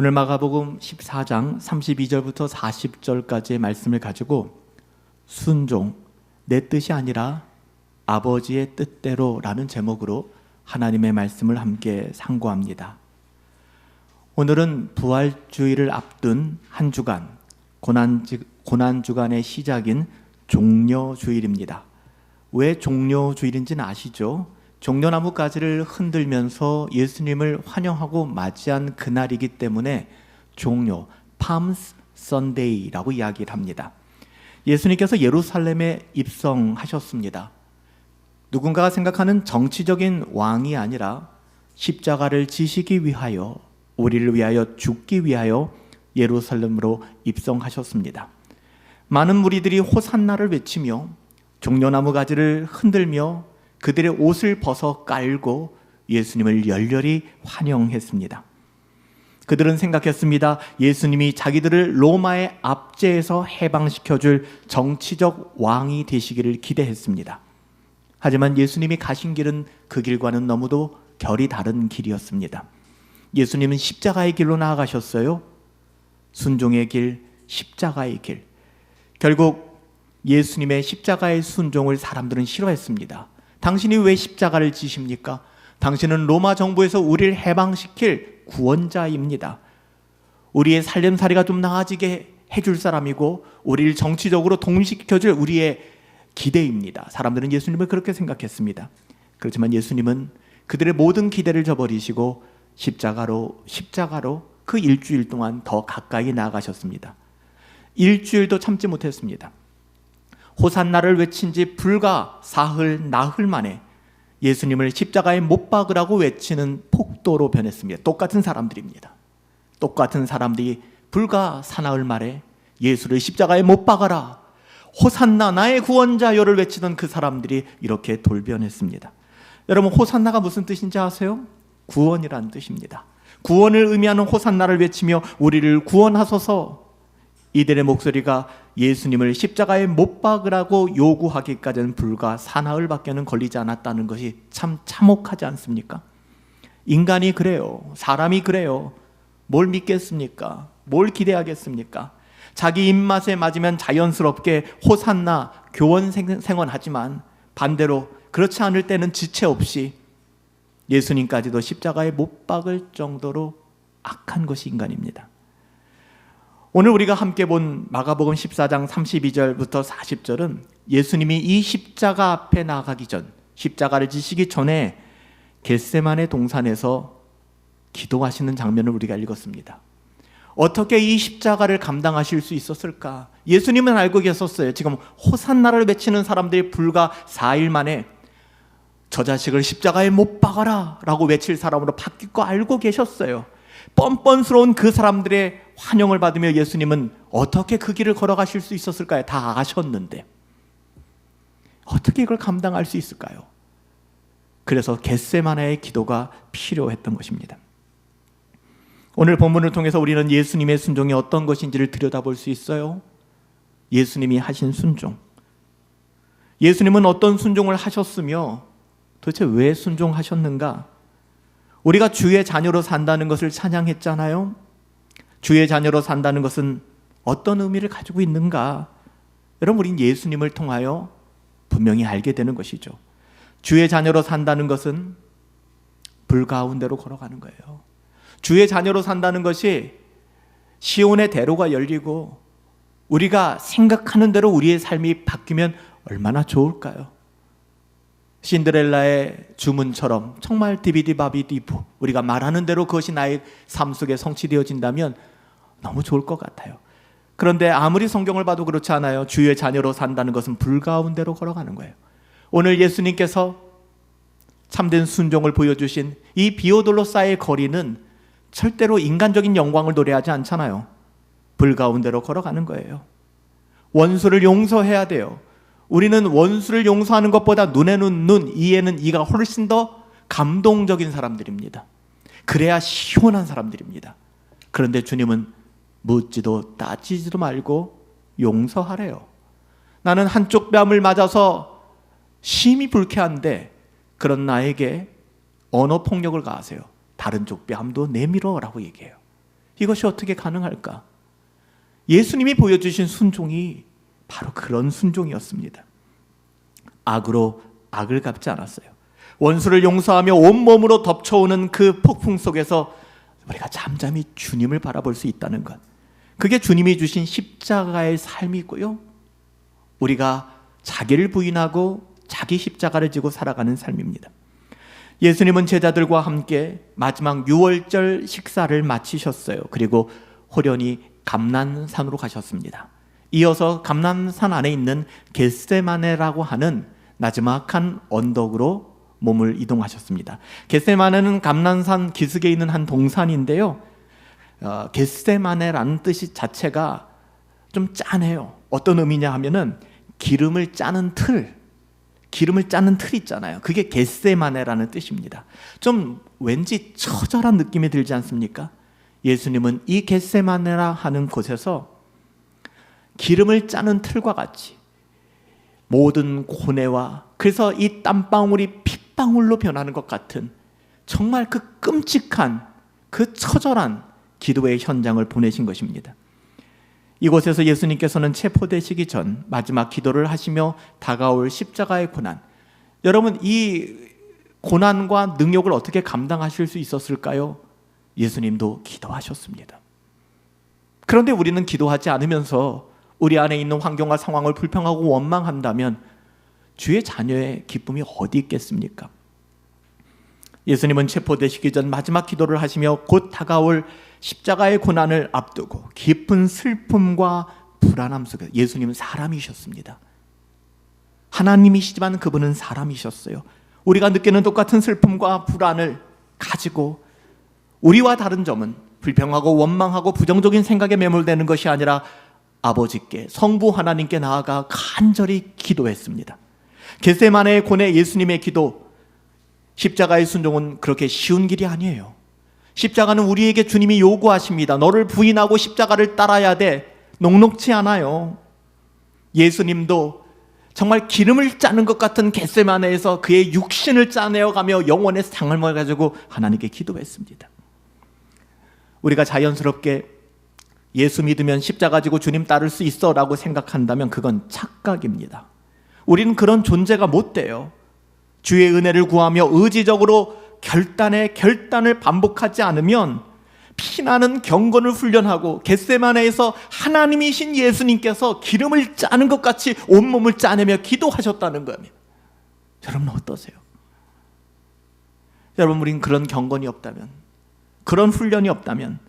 오늘 마가복음 14장 32절부터 40절까지의 말씀을 가지고 순종, 내 뜻이 아니라 아버지의 뜻대로 라는 제목으로 하나님의 말씀을 함께 상고합니다. 오늘은 부활주의를 앞둔 한 주간, 고난주간의 시작인 종려주일입니다. 왜 종려주일인지는 아시죠? 종려나무 가지를 흔들면서 예수님을 환영하고 맞이한 그날이기 때문에 종려, 팜스 선데이라고 이야기를 합니다. 예수님께서 예루살렘에 입성하셨습니다. 누군가가 생각하는 정치적인 왕이 아니라 십자가를 지시기 위하여, 우리를 위하여 죽기 위하여 예루살렘으로 입성하셨습니다. 많은 무리들이 호산나를 외치며 종려나무 가지를 흔들며 그들의 옷을 벗어 깔고 예수님을 열렬히 환영했습니다. 그들은 생각했습니다. 예수님이 자기들을 로마의 압제에서 해방시켜줄 정치적 왕이 되시기를 기대했습니다. 하지만 예수님이 가신 길은 그 길과는 너무도 결이 다른 길이었습니다. 예수님은 십자가의 길로 나아가셨어요. 순종의 길, 십자가의 길. 결국 예수님의 십자가의 순종을 사람들은 싫어했습니다. 당신이 왜 십자가를 지십니까? 당신은 로마 정부에서 우리를 해방시킬 구원자입니다. 우리의 살림살이가 좀 나아지게 해줄 사람이고 우리를 정치적으로 독립시켜줄 우리의 기대입니다. 사람들은 예수님을 그렇게 생각했습니다. 그렇지만 예수님은 그들의 모든 기대를 저버리시고 십자가로 그 일주일 동안 더 가까이 나아가셨습니다. 일주일도 참지 못했습니다. 호산나를 외친 지 불과 나흘 만에 예수님을 십자가에 못 박으라고 외치는 폭도로 변했습니다. 똑같은 사람들입니다. 똑같은 사람들이 불과 사나흘 만에 예수를 십자가에 못 박아라, 호산나 나의 구원자여를 외치던 그 사람들이 이렇게 돌변했습니다. 여러분, 호산나가 무슨 뜻인지 아세요? 구원이라는 뜻입니다. 구원을 의미하는 호산나를 외치며 우리를 구원하소서, 이들의 목소리가 예수님을 십자가에 못 박으라고 요구하기까지는 불과 사나흘밖에는 걸리지 않았다는 것이 참 참혹하지 않습니까? 인간이 그래요. 사람이 그래요. 뭘 믿겠습니까? 뭘 기대하겠습니까? 자기 입맛에 맞으면 자연스럽게 호산나 교원생활하지만 반대로 그렇지 않을 때는 지체 없이 예수님까지도 십자가에 못 박을 정도로 악한 것이 인간입니다. 오늘 우리가 함께 본 마가복음 14장 32절부터 40절은 예수님이 이 십자가 앞에 나가기 전, 십자가를 지시기 전에 겟세마네 동산에서 기도하시는 장면을 우리가 읽었습니다. 어떻게 이 십자가를 감당하실 수 있었을까? 예수님은 알고 계셨어요. 지금 호산나를 외치는 사람들이 불과 4일 만에 저 자식을 십자가에 못 박아라 라고 외칠 사람으로 바뀔 거 알고 계셨어요. 뻔뻔스러운 그 사람들의 환영을 받으며 예수님은 어떻게 그 길을 걸어가실 수 있었을까요? 다 아셨는데 어떻게 이걸 감당할 수 있을까요? 그래서 겟세마네의 기도가 필요했던 것입니다. 오늘 본문을 통해서 우리는 예수님의 순종이 어떤 것인지를 들여다볼 수 있어요. 예수님이 하신 순종, 예수님은 어떤 순종을 하셨으며 도대체 왜 순종하셨는가? 우리가 주의 자녀로 산다는 것을 찬양했잖아요. 주의 자녀로 산다는 것은 어떤 의미를 가지고 있는가? 여러분, 우린 예수님을 통하여 분명히 알게 되는 것이죠. 주의 자녀로 산다는 것은 불 가운데로 걸어가는 거예요. 주의 자녀로 산다는 것이 시온의 대로가 열리고 우리가 생각하는 대로 우리의 삶이 바뀌면 얼마나 좋을까요? 신데렐라의 주문처럼 정말 디비디바비디부, 우리가 말하는 대로 그것이 나의 삶 속에 성취되어진다면 너무 좋을 것 같아요. 그런데 아무리 성경을 봐도 그렇지 않아요. 주의 자녀로 산다는 것은 불 가운데로 걸어가는 거예요. 오늘 예수님께서 참된 순종을 보여주신 이 비오돌로사의 거리는 절대로 인간적인 영광을 노래하지 않잖아요. 불 가운데로 걸어가는 거예요. 원수를 용서해야 돼요. 우리는 원수를 용서하는 것보다 눈에는 눈, 이에는 이가 훨씬 더 감동적인 사람들입니다. 그래야 시원한 사람들입니다. 그런데 주님은 묻지도 따지지도 말고 용서하래요. 나는 한쪽 뺨을 맞아서 심히 불쾌한데 그런 나에게 언어폭력을 가하세요. 다른 쪽 뺨도 내밀어라고 얘기해요. 이것이 어떻게 가능할까? 예수님이 보여주신 순종이 바로 그런 순종이었습니다. 악으로 악을 갚지 않았어요. 원수를 용서하며 온몸으로 덮쳐오는 그 폭풍 속에서 우리가 잠잠히 주님을 바라볼 수 있다는 것, 그게 주님이 주신 십자가의 삶이고요, 우리가 자기를 부인하고 자기 십자가를 지고 살아가는 삶입니다. 예수님은 제자들과 함께 마지막 유월절 식사를 마치셨어요. 그리고 호련히 감난산으로 가셨습니다. 이어서 감난산 안에 있는 겟세마네라고 하는 나지막한 언덕으로 몸을 이동하셨습니다. 겟세마네는 감난산 기슭에 있는 한 동산인데요, 겟세마네라는 뜻이 자체가 좀 짠해요. 어떤 의미냐 하면은 기름을 짜는 틀 있잖아요. 그게 겟세마네라는 뜻입니다. 좀 왠지 처절한 느낌이 들지 않습니까? 예수님은 이 겟세마네라 하는 곳에서 기름을 짜는 틀과 같이 모든 고뇌와, 그래서 이 땀방울이 핏방울로 변하는 것 같은 정말 그 끔찍한, 그 처절한 기도의 현장을 보내신 것입니다. 이곳에서 예수님께서는 체포되시기 전 마지막 기도를 하시며 다가올 십자가의 고난, 여러분 이 고난과 능욕을 어떻게 감당하실 수 있었을까요? 예수님도 기도하셨습니다. 그런데 우리는 기도하지 않으면서 우리 안에 있는 환경과 상황을 불평하고 원망한다면 주의 자녀의 기쁨이 어디 있겠습니까? 예수님은 체포되시기 전 마지막 기도를 하시며 곧 다가올 십자가의 고난을 앞두고 깊은 슬픔과 불안함 속에, 예수님은 사람이셨습니다. 하나님이시지만 그분은 사람이셨어요. 우리가 느끼는 똑같은 슬픔과 불안을 가지고 우리와 다른 점은 불평하고 원망하고 부정적인 생각에 매몰되는 것이 아니라 아버지께, 성부 하나님께 나아가 간절히 기도했습니다. 겟세마네의 고뇌, 예수님의 기도, 십자가의 순종은 그렇게 쉬운 길이 아니에요. 십자가는 우리에게 주님이 요구하십니다. 너를 부인하고 십자가를 따라야 돼. 녹록지 않아요. 예수님도 정말 기름을 짜는 것 같은 겟세마네에서 그의 육신을 짜내어가며 영혼의 상을 가지고 하나님께 기도했습니다. 우리가 자연스럽게 예수 믿으면 십자가 지고 주님 따를 수 있어 라고 생각한다면 그건 착각입니다. 우리는 그런 존재가 못 돼요. 주의 은혜를 구하며 의지적으로 결단을 반복하지 않으면 피나는 경건을 훈련하고 겟세마네에서 하나님이신 예수님께서 기름을 짜는 것 같이 온몸을 짜내며 기도하셨다는 겁니다. 여러분 어떠세요? 여러분 우린 그런 경건이 없다면, 그런 훈련이 없다면,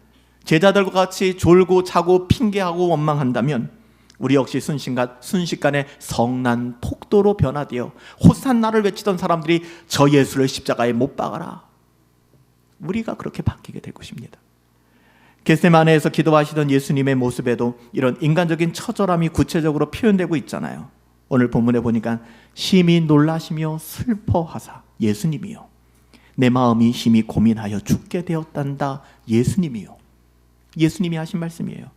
제자들과 같이 졸고 자고 핑계하고 원망한다면 우리 역시 순식간에 성난 폭도로 변화되어 호산나를 외치던 사람들이 저 예수를 십자가에 못 박아라, 우리가 그렇게 바뀌게 될 것입니다. 겟세마네에서 기도하시던 예수님의 모습에도 이런 인간적인 처절함이 구체적으로 표현되고 있잖아요. 오늘 본문에 보니까 심히 놀라시며 슬퍼하사, 예수님이요, 내 마음이 심히 고민하여 죽게 되었단다, 예수님이요. 예수님이 하신 말씀이에요.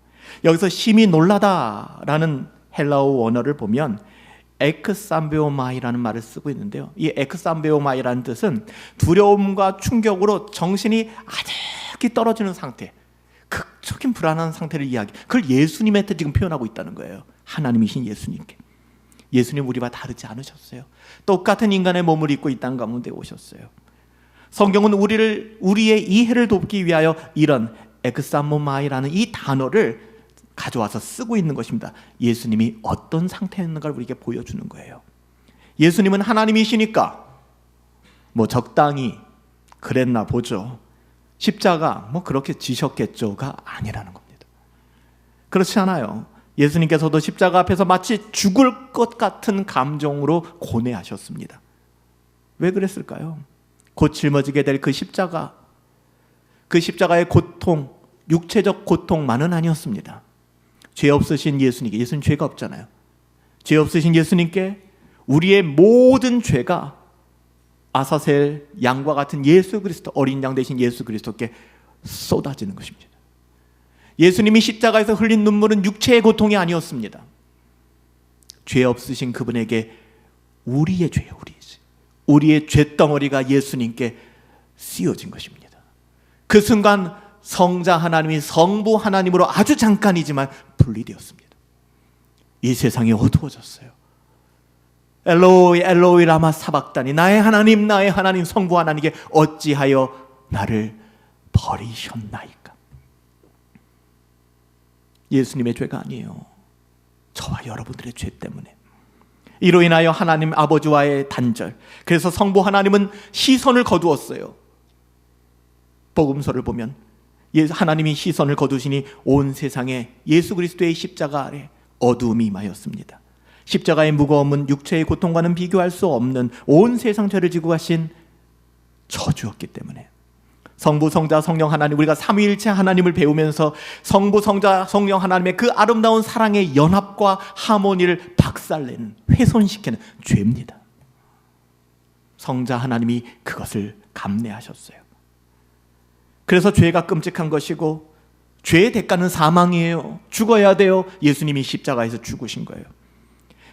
여기서 심히 놀라다라는 헬라어 원어를 보면 엑삼베오마이라는 말을 쓰고 있는데요, 이 엑삼베오마이라는 뜻은 두려움과 충격으로 정신이 아득히 떨어지는 상태, 극적인 불안한 상태를 이야기, 그걸 예수님한테 지금 표현하고 있다는 거예요. 하나님이신 예수님께. 예수님 우리와 다르지 않으셨어요. 똑같은 인간의 몸을 입고 이 땅 가운데 오셨어요. 성경은 우리의 이해를 돕기 위하여 이런 엑삼모마이라는 이 단어를 가져와서 쓰고 있는 것입니다. 예수님이 어떤 상태였는가를 우리에게 보여주는 거예요. 예수님은 하나님이시니까 뭐 적당히 그랬나 보죠. 십자가 뭐 그렇게 지셨겠죠가 아니라는 겁니다. 그렇지 않아요. 예수님께서도 십자가 앞에서 마치 죽을 것 같은 감정으로 고뇌하셨습니다. 왜 그랬을까요? 곧 짊어지게 될 그 십자가, 그 십자가의 고통, 육체적 고통만은 아니었습니다. 죄 없으신 예수님께, 예수님 죄가 없잖아요. 죄 없으신 예수님께 우리의 모든 죄가 아사셀 양과 같은 예수 그리스도, 어린 양 되신 예수 그리스도께 쏟아지는 것입니다. 예수님이 십자가에서 흘린 눈물은 육체의 고통이 아니었습니다. 죄 없으신 그분에게 우리의 죄, 우리의 죄덩어리가 예수님께 씌워진 것입니다. 그 순간 성자 하나님이 성부 하나님으로 아주 잠깐이지만 분리되었습니다. 이 세상이 어두워졌어요. 엘로이 엘로이 라마 사박다니, 나의 하나님 성부 하나님께 어찌하여 나를 버리셨나이까. 예수님의 죄가 아니에요. 저와 여러분들의 죄 때문에. 이로 인하여 하나님 아버지와의 단절, 그래서 성부 하나님은 시선을 거두었어요. 복음서를 보면 하나님이 시선을 거두시니 온 세상에 예수 그리스도의 십자가 아래 어두움이 임하였습니다. 십자가의 무거움은 육체의 고통과는 비교할 수 없는 온 세상 죄를 지고 가신 저주였기 때문에 성부, 성자, 성령 하나님, 우리가 삼위일체 하나님을 배우면서 성부, 성자, 성령 하나님의 그 아름다운 사랑의 연합과 하모니를 박살내는, 훼손시키는 죄입니다. 성자 하나님이 그것을 감내하셨어요. 그래서 죄가 끔찍한 것이고 죄의 대가는 사망이에요. 죽어야 돼요. 예수님이 십자가에서 죽으신 거예요.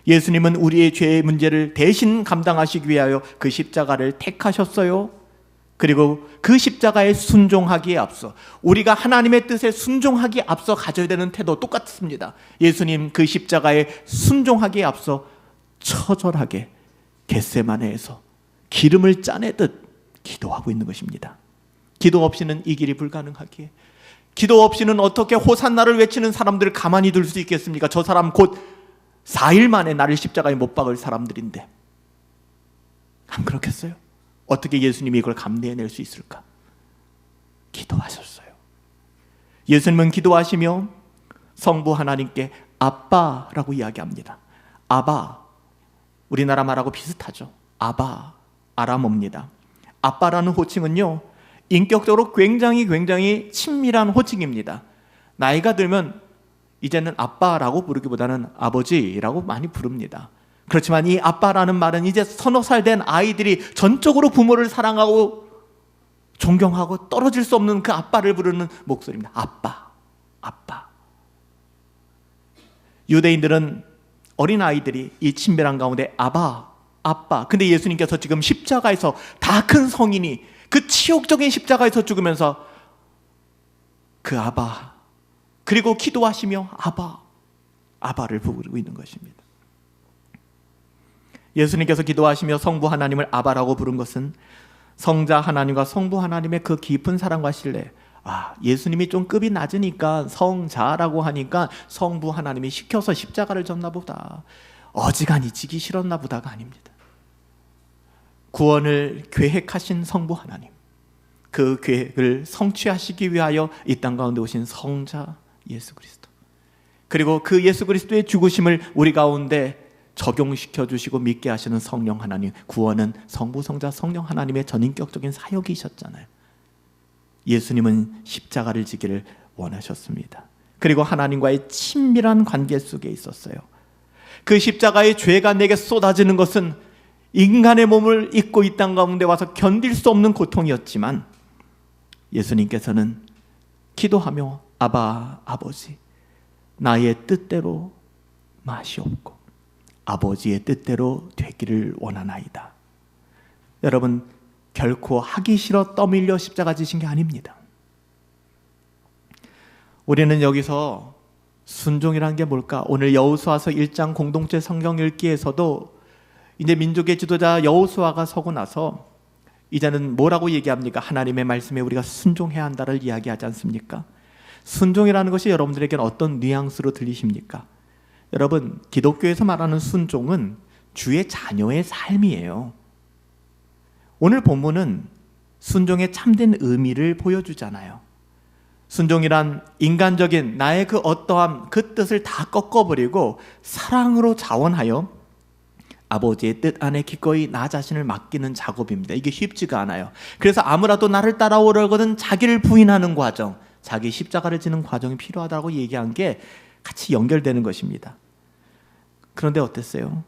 예수님은 우리의 죄의 문제를 대신 감당하시기 위하여 그 십자가를 택하셨어요. 그리고 그 십자가에 순종하기에 앞서, 우리가 하나님의 뜻에 순종하기에 앞서 가져야 되는 태도 똑같습니다. 예수님 그 십자가에 순종하기에 앞서 처절하게 겟세마네에서 기름을 짜내듯 기도하고 있는 것입니다. 기도 없이는 이 길이 불가능하기에, 기도 없이는 어떻게 호산나를 외치는 사람들을 가만히 둘 수 있겠습니까? 저 사람 곧 4일 만에 나를 십자가에 못 박을 사람들인데, 안 그렇겠어요? 어떻게 예수님이 이걸 감내해낼 수 있을까? 기도하셨어요. 예수님은 기도하시며 성부 하나님께 아빠라고 이야기합니다. 아바, 우리나라 말하고 비슷하죠. 아바, 아람어입니다. 아빠라는 호칭은요, 인격적으로 굉장히 친밀한 호칭입니다. 나이가 들면 이제는 아빠라고 부르기보다는 아버지라고 많이 부릅니다. 그렇지만 이 아빠라는 말은 이제 서너 살 된 아이들이 전적으로 부모를 사랑하고 존경하고 떨어질 수 없는 그 아빠를 부르는 목소리입니다. 아빠, 아빠. 유대인들은 어린 아이들이 이 친밀한 가운데 아바, 아빠. 근데 예수님께서 지금 십자가에서 다 큰 성인이 그 치욕적인 십자가에서 죽으면서 그 아바, 그리고 기도하시며 아바, 아바를 부르고 있는 것입니다. 예수님께서 기도하시며 성부 하나님을 아바라고 부른 것은 성자 하나님과 성부 하나님의 그 깊은 사랑과 신뢰, 예수님이 좀 급이 낮으니까 성자라고 하니까 성부 하나님이 시켜서 십자가를 졌나 보다, 어지간히 지기 싫었나 보다가 아닙니다. 구원을 계획하신 성부 하나님, 그 계획을 성취하시기 위하여 이 땅 가운데 오신 성자 예수 그리스도, 그리고 그 예수 그리스도의 죽으심을 우리 가운데 적용시켜 주시고 믿게 하시는 성령 하나님, 구원은 성부, 성자, 성령 하나님의 전인격적인 사역이셨잖아요. 예수님은 십자가를 지기를 원하셨습니다. 그리고 하나님과의 친밀한 관계 속에 있었어요. 그 십자가의 죄가 내게 쏟아지는 것은 인간의 몸을 입고 이 땅 가운데 와서 견딜 수 없는 고통이었지만, 예수님께서는 기도하며 아바, 아버지, 나의 뜻대로 마시옵고 아버지의 뜻대로 되기를 원하나이다. 여러분, 결코 하기 싫어 떠밀려 십자가 지신 게 아닙니다. 우리는 여기서 순종이라는 게 뭘까? 오늘 여호수아서 1장 공동체 성경 읽기에서도 이제 민족의 지도자 여호수아가 서고 나서 이제는 뭐라고 얘기합니까? 하나님의 말씀에 우리가 순종해야 한다를 이야기하지 않습니까? 순종이라는 것이 여러분들에게는 어떤 뉘앙스로 들리십니까? 여러분, 기독교에서 말하는 순종은 주의 자녀의 삶이에요. 오늘 본문은 순종의 참된 의미를 보여주잖아요. 순종이란 인간적인 나의 그 어떠함, 그 뜻을 다 꺾어버리고 사랑으로 자원하여 아버지의 뜻 안에 기꺼이 나 자신을 맡기는 작업입니다. 이게 쉽지가 않아요. 그래서 아무라도 나를 따라오려거든 자기를 부인하는 과정, 자기 십자가를 지는 과정이 필요하다고 얘기한 게 같이 연결되는 것입니다. 그런데 어땠어요?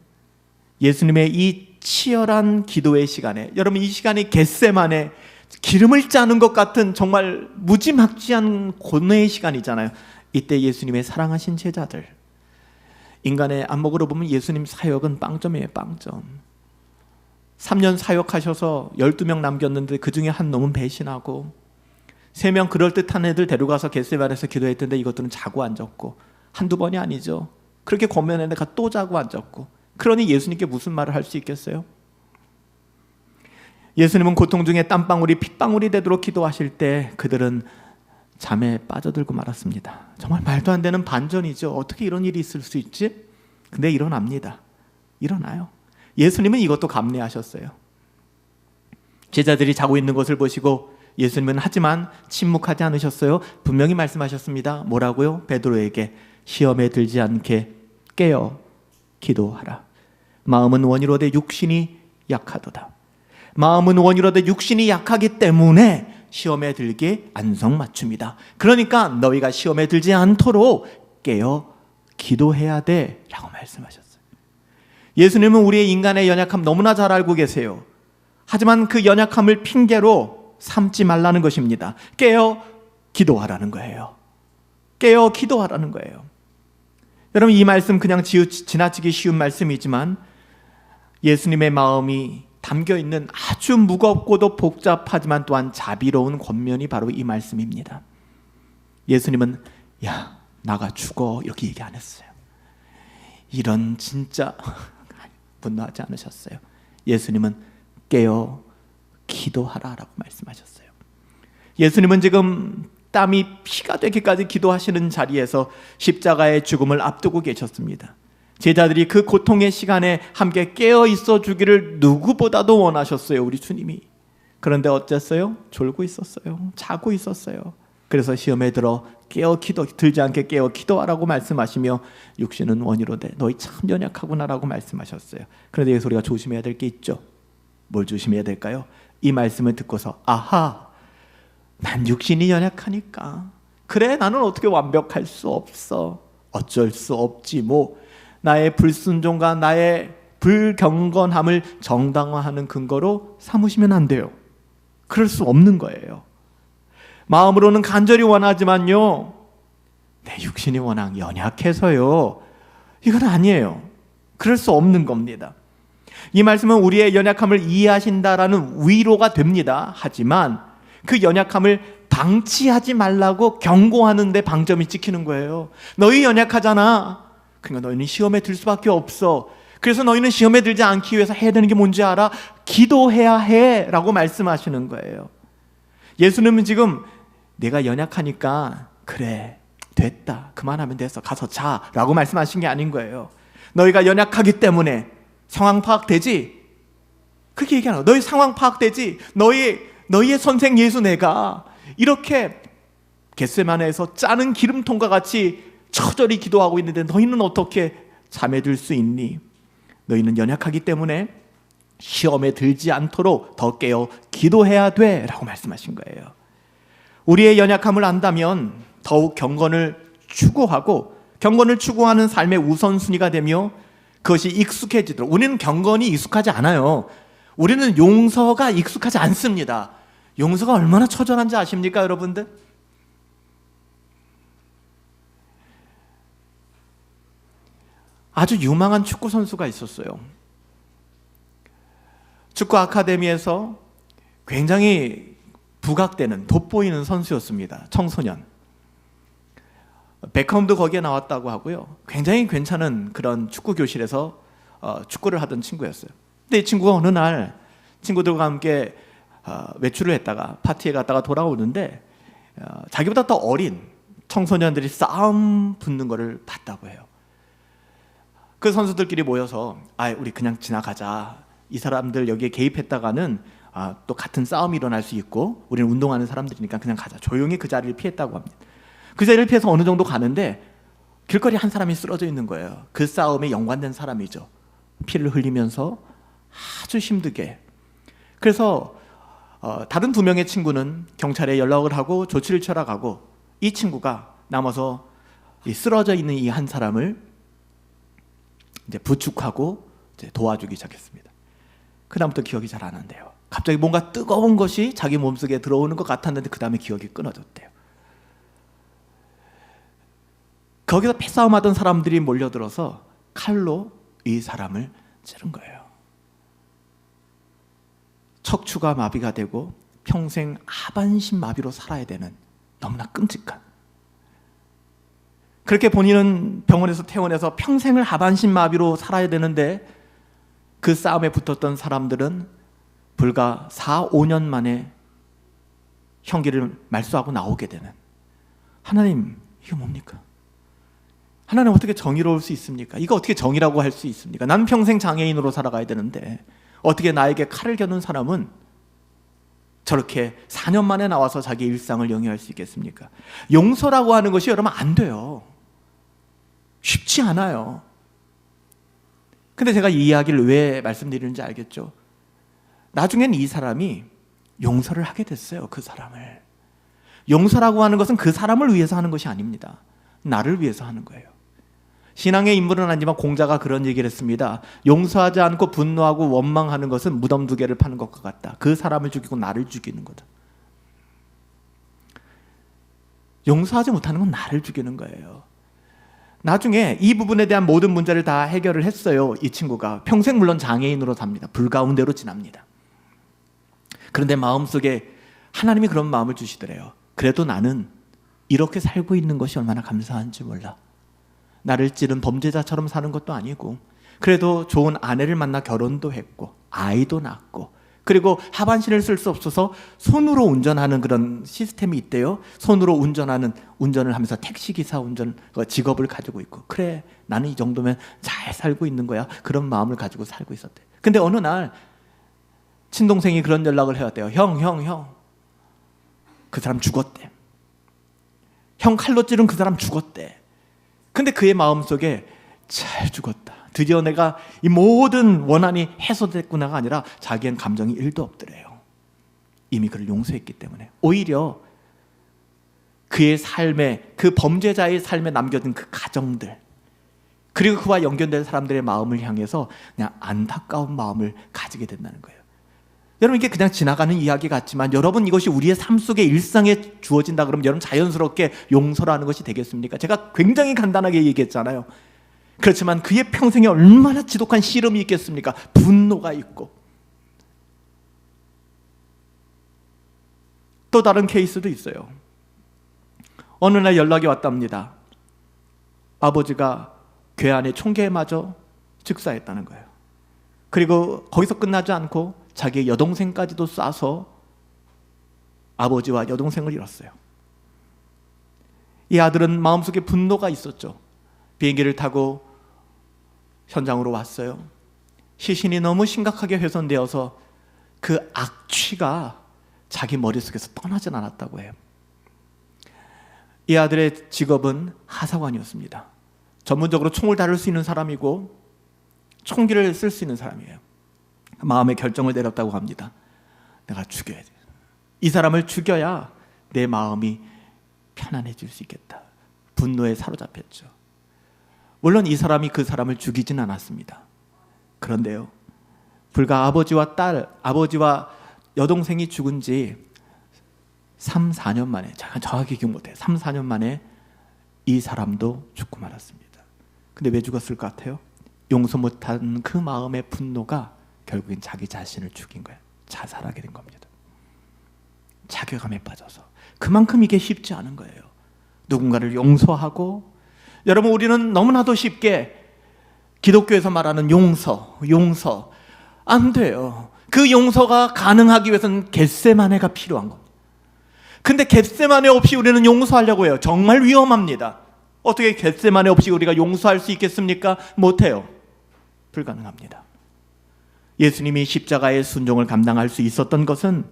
예수님의 이 치열한 기도의 시간에, 여러분, 이 시간이 겟세마네 기름을 짜는 것 같은 정말 무지막지한 고뇌의 시간이잖아요. 이때 예수님의 사랑하신 제자들, 인간의 안목으로 보면 예수님 사역은 빵점이에요. 빵점. 3년 사역하셔서 12명 남겼는데 그 중에 한 놈은 배신하고, 3명 그럴듯한 애들 데려가서 겟세마네에서 기도했던데 이것들은 자고 앉았고, 한두 번이 아니죠. 그렇게 권면했는데 또 자고 앉았고. 그러니 예수님께 무슨 말을 할 수 있겠어요? 예수님은 고통 중에 땀방울이 핏방울이 되도록 기도하실 때 그들은 잠에 빠져들고 말았습니다. 정말 말도 안 되는 반전이죠. 어떻게 이런 일이 있을 수 있지? 근데 일어납니다. 일어나요. 예수님은 이것도 감내하셨어요. 제자들이 자고 있는 것을 보시고 예수님은 하지만 침묵하지 않으셨어요. 분명히 말씀하셨습니다. 뭐라고요? 베드로에게 시험에 들지 않게 깨어 기도하라. 마음은 원이로되 육신이 약하도다. 마음은 원이로되 육신이 약하기 때문에 시험에 들게 안성맞춤이다. 그러니까 너희가 시험에 들지 않도록 깨어 기도해야 돼 라고 말씀하셨어요. 예수님은 우리의 인간의 연약함 너무나 잘 알고 계세요. 하지만 그 연약함을 핑계로 삼지 말라는 것입니다. 깨어 기도하라는 거예요. 깨어 기도하라는 거예요. 여러분, 이 말씀 그냥 지나치기 쉬운 말씀이지만 예수님의 마음이 담겨있는 아주 무겁고도 복잡하지만 또한 자비로운 권면이 바로 이 말씀입니다. 예수님은 야 나가 죽어 이렇게 얘기 안 했어요. 이런 진짜 분노하지 않으셨어요. 예수님은 깨어 기도하라라고 말씀하셨어요. 예수님은 지금 땀이 피가 되기까지 기도하시는 자리에서 십자가의 죽음을 앞두고 계셨습니다. 제자들이 그 고통의 시간에 함께 깨어 있어 주기를 누구보다도 원하셨어요. 우리 주님이. 그런데 어땠어요? 졸고 있었어요. 자고 있었어요. 그래서 시험에 들어 들지 않게 깨어 기도하라고 말씀하시며 육신은 원이로되 너희 참 연약하구나라고 말씀하셨어요. 그런데 여기서 우리가 조심해야 될 게 있죠. 뭘 조심해야 될까요? 이 말씀을 듣고서 아하, 난 육신이 연약하니까 그래 나는 어떻게 완벽할 수 없어. 어쩔 수 없지 뭐. 나의 불순종과 나의 불경건함을 정당화하는 근거로 삼으시면 안 돼요. 그럴 수 없는 거예요. 마음으로는 간절히 원하지만요, 내 육신이 워낙 연약해서요, 이건 아니에요. 그럴 수 없는 겁니다. 이 말씀은 우리의 연약함을 이해하신다라는 위로가 됩니다. 하지만 그 연약함을 방치하지 말라고 경고하는 데 방점이 찍히는 거예요. 너희 연약하잖아. 그러니까 너희는 시험에 들 수밖에 없어. 그래서 너희는 시험에 들지 않기 위해서 해야 되는 게 뭔지 알아? 기도해야 해 라고 말씀하시는 거예요. 예수님은 지금 내가 연약하니까 그래 됐다 그만하면 됐어 가서 자 라고 말씀하신 게 아닌 거예요. 너희가 연약하기 때문에 상황 파악되지? 그렇게 얘기하는 거예요. 너희 상황 파악되지? 너희의 선생 예수 내가 이렇게 겟세마네에서 짜는 기름통과 같이 처절히 기도하고 있는데 너희는 어떻게 잠에 들 수 있니? 너희는 연약하기 때문에 시험에 들지 않도록 더 깨어 기도해야 돼 라고 말씀하신 거예요. 우리의 연약함을 안다면 더욱 경건을 추구하고 경건을 추구하는 삶의 우선순위가 되며 그것이 익숙해지도록. 우리는 경건이 익숙하지 않아요. 우리는 용서가 익숙하지 않습니다. 용서가 얼마나 처절한지 아십니까 여러분들? 아주 유망한 축구 선수가 있었어요. 축구 아카데미에서 굉장히 부각되는 돋보이는 선수였습니다. 청소년. 베컴도 거기에 나왔다고 하고요. 굉장히 괜찮은 그런 축구 교실에서 축구를 하던 친구였어요. 근데 이 친구가 어느 날 친구들과 함께 외출을 했다가 파티에 갔다가 돌아오는데 자기보다 더 어린 청소년들이 싸움 붙는 거를 봤다고 해요. 그 선수들끼리 모여서 우리 그냥 지나가자. 이 사람들 여기에 개입했다가는 또 같은 싸움이 일어날 수 있고 우리는 운동하는 사람들이니까 그냥 가자. 조용히 그 자리를 피했다고 합니다. 그 자리를 피해서 어느 정도 가는데 길거리에 한 사람이 쓰러져 있는 거예요. 그 싸움에 연관된 사람이죠. 피를 흘리면서 아주 힘들게. 그래서 다른 2명의 친구는 경찰에 연락을 하고 조치를 취하러 가고 이 친구가 남아서 이 쓰러져 있는 이 한 사람을 이제 부축하고 이제 도와주기 시작했습니다. 그다음부터 기억이 잘 안 난대요. 갑자기 뭔가 뜨거운 것이 자기 몸속에 들어오는 것 같았는데 그 다음에 기억이 끊어졌대요. 거기서 패싸움하던 사람들이 몰려들어서 칼로 이 사람을 찌른 거예요. 척추가 마비가 되고 평생 하반신 마비로 살아야 되는 너무나 끔찍한, 그렇게 본인은 병원에서 퇴원해서 평생을 하반신 마비로 살아야 되는데 그 싸움에 붙었던 사람들은 불과 4, 5년 만에 형기를 말소하고 나오게 되는, 하나님 이거 뭡니까? 하나님 어떻게 정의로울 수 있습니까? 이거 어떻게 정의라고 할 수 있습니까? 난 평생 장애인으로 살아가야 되는데 어떻게 나에게 칼을 겨눈 사람은 저렇게 4년 만에 나와서 자기 일상을 영위할 수 있겠습니까? 용서라고 하는 것이 여러분 안 돼요. 쉽지 않아요. 근데 제가 이 이야기를 왜 말씀드리는지 알겠죠? 나중엔 이 사람이 용서를 하게 됐어요. 그 사람을. 용서라고 하는 것은 그 사람을 위해서 하는 것이 아닙니다. 나를 위해서 하는 거예요. 신앙의 인물은 아니지만 공자가 그런 얘기를 했습니다. 용서하지 않고 분노하고 원망하는 것은 무덤 2개를 파는 것과 같다. 그 사람을 죽이고 나를 죽이는 거다. 용서하지 못하는 건 나를 죽이는 거예요. 나중에 이 부분에 대한 모든 문제를 다 해결을 했어요. 이 친구가 평생 물론 장애인으로 삽니다. 불가운데로 지납니다. 그런데 마음속에 하나님이 그런 마음을 주시더래요. 그래도 나는 이렇게 살고 있는 것이 얼마나 감사한지 몰라. 나를 찌른 범죄자처럼 사는 것도 아니고, 그래도 좋은 아내를 만나 결혼도 했고 아이도 낳고, 그리고 하반신을 쓸 수 없어서 손으로 운전하는 그런 시스템이 있대요. 손으로 운전을 하면서 택시기사 직업을 가지고 있고, 그래 나는 이 정도면 잘 살고 있는 거야. 그런 마음을 가지고 살고 있었대. 근데 어느 날 친동생이 그런 연락을 해왔대요. 형 그 사람 죽었대. 형 칼로 찌른 그 사람 죽었대. 근데 그의 마음속에 잘 죽었다, 드디어 내가 이 모든 원한이 해소됐구나가 아니라 자기엔 감정이 1도 없더래요. 이미 그를 용서했기 때문에. 오히려 그의 삶에, 그 범죄자의 삶에 남겨진 그 가정들, 그리고 그와 연결된 사람들의 마음을 향해서 그냥 안타까운 마음을 가지게 된다는 거예요. 여러분, 이게 그냥 지나가는 이야기 같지만 여러분, 이것이 우리의 삶 속에 일상에 주어진다 그러면 여러분 자연스럽게 용서라는 것이 되겠습니까? 제가 굉장히 간단하게 얘기했잖아요. 그렇지만 그의 평생에 얼마나 지독한 씨름이 있겠습니까? 분노가 있고. 또 다른 케이스도 있어요. 어느 날 연락이 왔답니다. 아버지가 괴한의 총기에 맞아 즉사했다는 거예요. 그리고 거기서 끝나지 않고 자기의 여동생까지도 쏴서 아버지와 여동생을 잃었어요. 이 아들은 마음속에 분노가 있었죠. 비행기를 타고 현장으로 왔어요. 시신이 너무 심각하게 훼손되어서 그 악취가 자기 머릿속에서 떠나진 않았다고 해요. 이 아들의 직업은 하사관이었습니다. 전문적으로 총을 다룰 수 있는 사람이고 총기를 쓸 수 있는 사람이에요. 마음의 결정을 내렸다고 합니다. 내가 죽여야 돼. 이 사람을 죽여야 내 마음이 편안해질 수 있겠다. 분노에 사로잡혔죠. 물론 이 사람이 그 사람을 죽이진 않았습니다. 그런데요, 불과 아버지와 여동생이 죽은 지 3, 4년 만에, 제가 정확히 기억 못해요. 3, 4년 만에 이 사람도 죽고 말았습니다. 근데 왜 죽었을 것 같아요? 용서 못한 그 마음의 분노가 결국엔 자기 자신을 죽인 거예요. 자살하게 된 겁니다. 자괴감에 빠져서. 그만큼 이게 쉽지 않은 거예요. 누군가를 용서하고, 여러분, 우리는 너무나도 쉽게 기독교에서 말하는 용서 안 돼요. 그 용서가 가능하기 위해서는 겟세마네가 필요한 겁니다. 근데 겟세마네 없이 우리는 용서하려고 해요. 정말 위험합니다. 어떻게 겟세마네 없이 우리가 용서할 수 있겠습니까? 못해요. 불가능합니다. 예수님이 십자가의 순종을 감당할 수 있었던 것은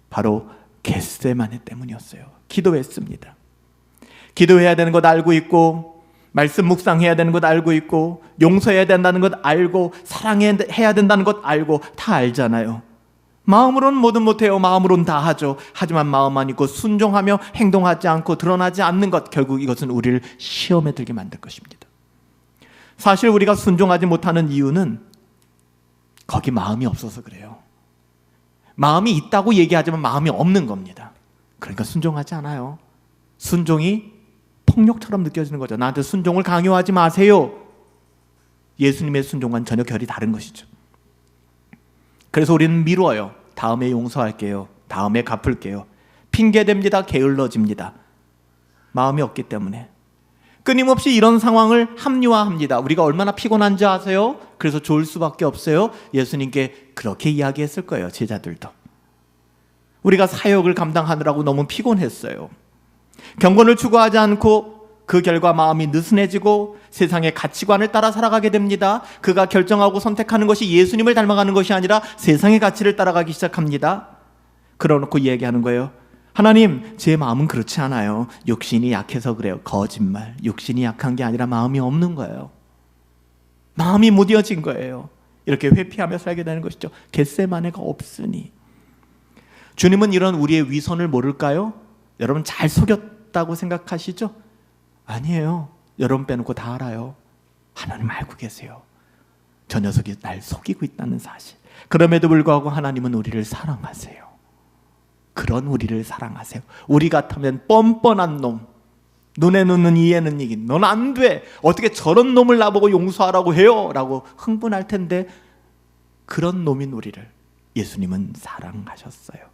바로 겟세마네 때문이었어요. 기도했습니다. 기도해야 되는 것 알고 있고, 말씀 묵상해야 되는 것 알고 있고, 용서해야 된다는 것 알고, 사랑해야 된다는 것 알고, 다 알잖아요. 마음으로는 뭐든 못해요. 마음으로는 다 하죠. 하지만 마음만 있고 순종하며 행동하지 않고 드러나지 않는 것, 결국 이것은 우리를 시험에 들게 만들 것입니다. 사실 우리가 순종하지 못하는 이유는 거기 마음이 없어서 그래요. 마음이 있다고 얘기하지만 마음이 없는 겁니다. 그러니까 순종하지 않아요. 순종이 폭력처럼 느껴지는 거죠. 나한테 순종을 강요하지 마세요. 예수님의 순종과는 전혀 결이 다른 것이죠. 그래서 우리는 미루어요. 다음에 용서할게요. 다음에 갚을게요. 핑계댑니다. 게을러집니다. 마음이 없기 때문에. 끊임없이 이런 상황을 합리화합니다. 우리가 얼마나 피곤한지 아세요? 그래서 좋을 수밖에 없어요. 예수님께 그렇게 이야기했을 거예요. 제자들도. 우리가 사역을 감당하느라고 너무 피곤했어요. 경건을 추구하지 않고 그 결과 마음이 느슨해지고 세상의 가치관을 따라 살아가게 됩니다. 그가 결정하고 선택하는 것이 예수님을 닮아가는 것이 아니라 세상의 가치를 따라가기 시작합니다. 그러놓고 얘기하는 거예요. 하나님, 제 마음은 그렇지 않아요. 육신이 약해서 그래요. 거짓말. 육신이 약한 게 아니라 마음이 없는 거예요. 마음이 무뎌진 거예요. 이렇게 회피하며 살게 되는 것이죠. 겟세마네가 없으니. 주님은 이런 우리의 위선을 모를까요? 여러분 잘 속였다고 생각하시죠? 아니에요. 여러분 빼놓고 다 알아요. 하나님 알고 계세요. 저 녀석이 날 속이고 있다는 사실. 그럼에도 불구하고 하나님은 우리를 사랑하세요. 그런 우리를 사랑하세요. 우리 같으면 뻔뻔한 놈, 눈에 넣는 이에는 이긴 넌 안 돼. 어떻게 저런 놈을 나보고 용서하라고 해요? 라고 흥분할 텐데 그런 놈인 우리를 예수님은 사랑하셨어요.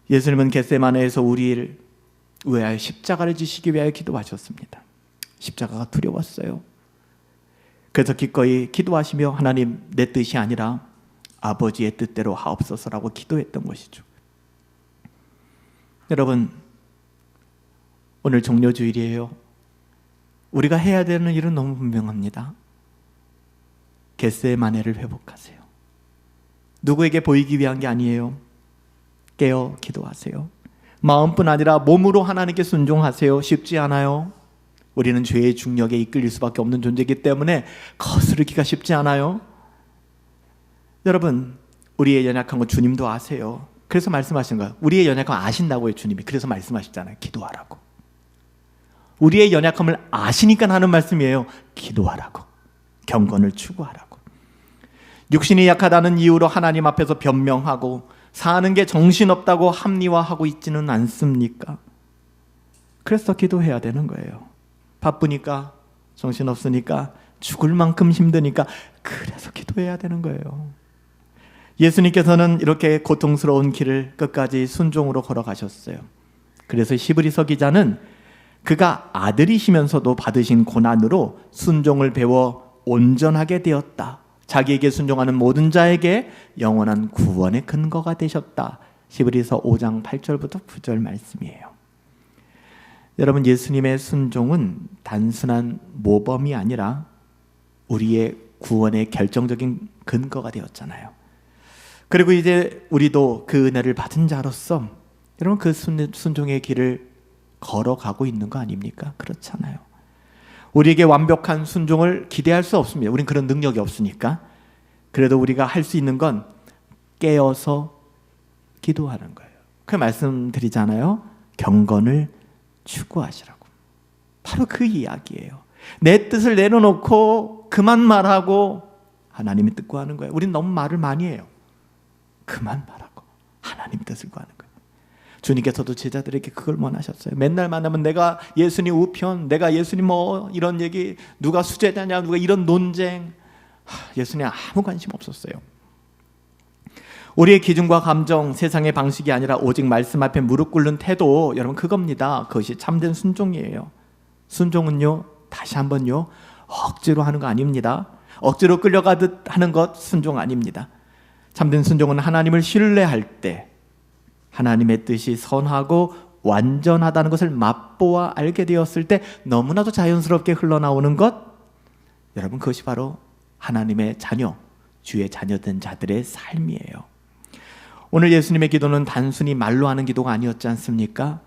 예수님은 겟세마네에서 우리를 위하여 십자가를 지시기 위하여 기도하셨습니다. 십자가가 두려웠어요. 그래서 기꺼이 기도하시며 하나님 내 뜻이 아니라 아버지의 뜻대로 하옵소서라고 기도했던 것이죠. 여러분 오늘 종료주일이에요. 우리가 해야 되는 일은 너무 분명합니다. 겟세마네를 회복하세요. 누구에게 보이기 위한 게 아니에요. 깨어 기도하세요. 마음뿐 아니라 몸으로 하나님께 순종하세요. 쉽지 않아요. 우리는 죄의 중력에 이끌릴 수밖에 없는 존재이기 때문에 거스르기가 쉽지 않아요. 여러분 우리의 연약한 거 주님도 아세요. 그래서 말씀하신 거예요. 우리의 연약함 아신다고요. 주님이. 그래서 말씀하셨잖아요. 기도하라고. 우리의 연약함을 아시니까 하는 말씀이에요. 기도하라고. 경건을 추구하라고. 육신이 약하다는 이유로 하나님 앞에서 변명하고 사는 게 정신없다고 합리화하고 있지는 않습니까? 그래서 기도해야 되는 거예요. 바쁘니까, 정신없으니까, 죽을 만큼 힘드니까 그래서 기도해야 되는 거예요. 예수님께서는 이렇게 고통스러운 길을 끝까지 순종으로 걸어가셨어요. 그래서 히브리서 기자는 그가 아들이시면서도 받으신 고난으로 순종을 배워 온전하게 되었다. 자기에게 순종하는 모든 자에게 영원한 구원의 근거가 되셨다. 히브리서 5장 8절부터 9절 말씀이에요. 여러분 예수님의 순종은 단순한 모범이 아니라 우리의 구원의 결정적인 근거가 되었잖아요. 그리고 이제 우리도 그 은혜를 받은 자로서 여러분 그 순종의 길을 걸어가고 있는 거 아닙니까? 그렇잖아요. 우리에게 완벽한 순종을 기대할 수 없습니다. 우린 그런 능력이 없으니까. 그래도 우리가 할 수 있는 건 깨어서 기도하는 거예요. 그 말씀드리잖아요. 경건을 추구하시라고. 바로 그 이야기예요. 내 뜻을 내려놓고 그만 말하고 하나님의 뜻 구하는 거예요. 우린 너무 말을 많이 해요. 그만 말하고 하나님 뜻을 구하는 거예요. 주님께서도 제자들에게 그걸 원하셨어요. 맨날 만나면 내가 예수님 우편, 내가 예수님 뭐 이런 얘기, 누가 수제자냐, 누가 이런 논쟁. 예수님 아무 관심 없었어요. 우리의 기준과 감정, 세상의 방식이 아니라 오직 말씀 앞에 무릎 꿇는 태도, 여러분 그겁니다. 그것이 참된 순종이에요. 순종은요, 다시 한번요, 억지로 하는 거 아닙니다. 억지로 끌려가듯 하는 것 순종 아닙니다. 참된 순종은 하나님을 신뢰할 때 하나님의 뜻이 선하고 완전하다는 것을 맛보아 알게 되었을 때 너무나도 자연스럽게 흘러나오는 것, 여러분 그것이 바로 하나님의 자녀, 주의 자녀된 자들의 삶이에요. 오늘 예수님의 기도는 단순히 말로 하는 기도가 아니었지 않습니까?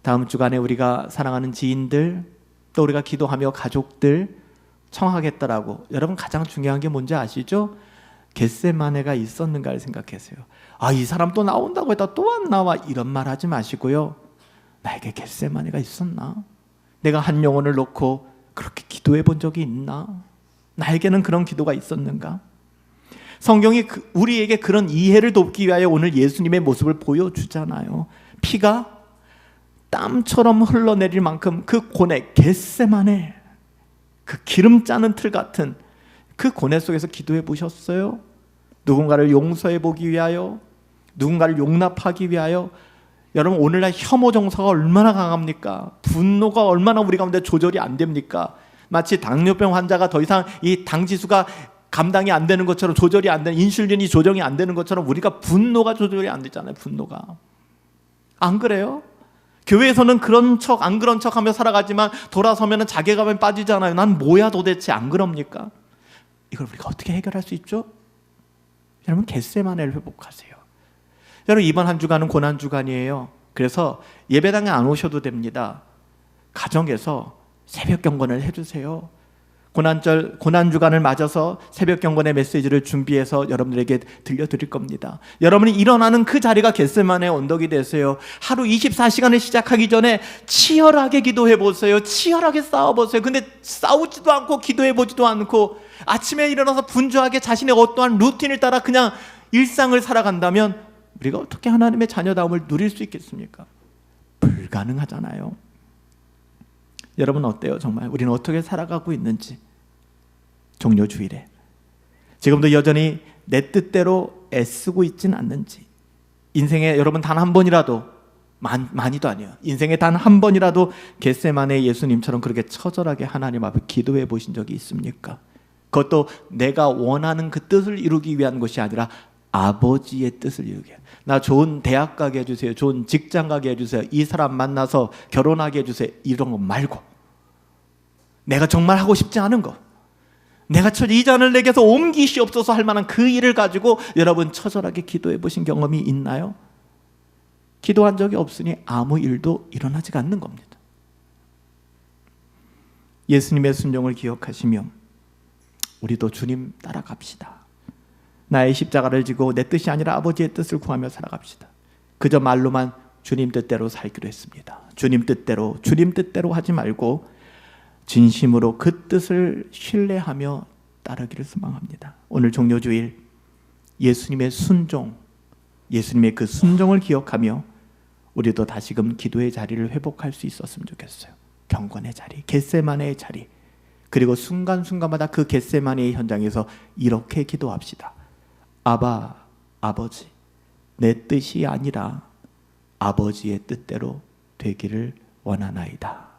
다음 주간에 우리가 사랑하는 지인들, 또 우리가 기도하며 가족들 청하겠다라고, 여러분 가장 중요한 게 뭔지 아시죠? 겟세마네가 있었는가를 생각하세요. 이 사람 또 나온다고 했다 또 안 나와, 이런 말 하지 마시고요. 나에게 겟세마네가 있었나? 내가 한 영혼을 놓고 그렇게 기도해 본 적이 있나? 나에게는 그런 기도가 있었는가? 성경이 우리에게 그런 이해를 돕기 위하여 오늘 예수님의 모습을 보여주잖아요. 피가 땀처럼 흘러내릴 만큼 그 고뇌, 겟세마네, 그 기름 짜는 틀 같은 그 고뇌 속에서 기도해 보셨어요? 누군가를 용서해 보기 위하여, 누군가를 용납하기 위하여. 여러분, 오늘날 혐오 정서가 얼마나 강합니까? 분노가 얼마나 우리 가운데 조절이 안 됩니까? 마치 당뇨병 환자가 더 이상 이 당 지수가 감당이 안 되는 것처럼, 조절이 안 되는, 인슐린이 조정이 안 되는 것처럼 우리가 분노가 조절이 안 되잖아요. 분노가. 안 그래요? 교회에서는 그런 척 안 그런 척 하며 살아가지만 돌아서면 자괴감에 빠지잖아요. 난 뭐야 도대체. 안 그럽니까? 이걸 우리가 어떻게 해결할 수 있죠? 여러분, 겟세마네를 회복하세요. 여러분, 이번 한 주간은 고난주간이에요. 그래서 예배당에 안 오셔도 됩니다. 가정에서 새벽 경건을 해주세요. 고난주간을 맞아서 새벽 경건의 메시지를 준비해서 여러분들에게 들려드릴 겁니다. 여러분이 일어나는 그 자리가 겟세마네 언덕이 되세요. 하루 24시간을 시작하기 전에 치열하게 기도해 보세요. 치열하게 싸워 보세요. 근데 싸우지도 않고 기도해 보지도 않고 아침에 일어나서 분주하게 자신의 어떠한 루틴을 따라 그냥 일상을 살아간다면 우리가 어떻게 하나님의 자녀다움을 누릴 수 있겠습니까? 불가능하잖아요. 여러분, 어때요? 정말 우리는 어떻게 살아가고 있는지. 종료주일에 지금도 여전히 내 뜻대로 애쓰고 있진 않는지. 인생에 여러분 단 한 번이라도, 많이도 아니에요, 인생에 단 한 번이라도 겟세마네 예수님처럼 그렇게 처절하게 하나님 앞에 기도해 보신 적이 있습니까? 그것도 내가 원하는 그 뜻을 이루기 위한 것이 아니라 아버지의 뜻을 이루기 위해. 나 좋은 대학 가게 해주세요. 좋은 직장 가게 해주세요. 이 사람 만나서 결혼하게 해주세요. 이런 거 말고 내가 정말 하고 싶지 않은 거, 내가 이 잔을 내게서 옮기시옵소서 할 만한 그 일을 가지고 여러분 처절하게 기도해 보신 경험이 있나요? 기도한 적이 없으니 아무 일도 일어나지가 않는 겁니다. 예수님의 순종을 기억하시며 우리도 주님 따라갑시다. 나의 십자가를 지고 내 뜻이 아니라 아버지의 뜻을 구하며 살아갑시다. 그저 말로만 주님 뜻대로 살기로 했습니다. 주님 뜻대로 하지 말고 진심으로 그 뜻을 신뢰하며 따르기를 소망합니다. 오늘 종료주일 예수님의 순종, 예수님의 그 순종을 기억하며 우리도 다시금 기도의 자리를 회복할 수 있었으면 좋겠어요. 경건의 자리, 겟세마네의 자리, 그리고 순간순간마다 그 겟세마네의 현장에서 이렇게 기도합시다. 아바, 아버지, 내 뜻이 아니라 아버지의 뜻대로 되기를 원하나이다.